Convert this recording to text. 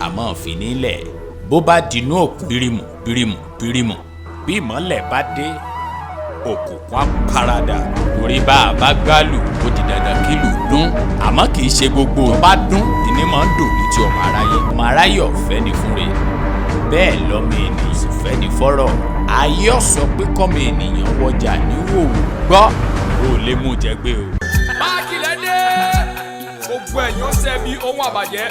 àmọ́ fi nílẹ̀ bó bá dinú òkú bírímù bírímù bírímù bí ìmọ́lẹ̀ bá dé òkùnkùn á paradà torí bá a bá gbálù ó di dandan kí lù dún àmọ́ kì í ṣe gbogbo tó bá dún ìní máa ń dùn ní ti ọmọ aráyé ọ̀fẹ́ ni fúnre bẹ́ẹ̀ lọ́mọ ènìyàn sì fẹ́ ni fọ́rọ̀ ayé ọ̀sọ́ pé kọ́mọ ènìyàn wọjà níwòwò gbọ́ ó lè mú jẹ gbé o. Babaakile dé gbogbo ẹ̀yàn ṣẹ́ bí ohun àbàjẹ́.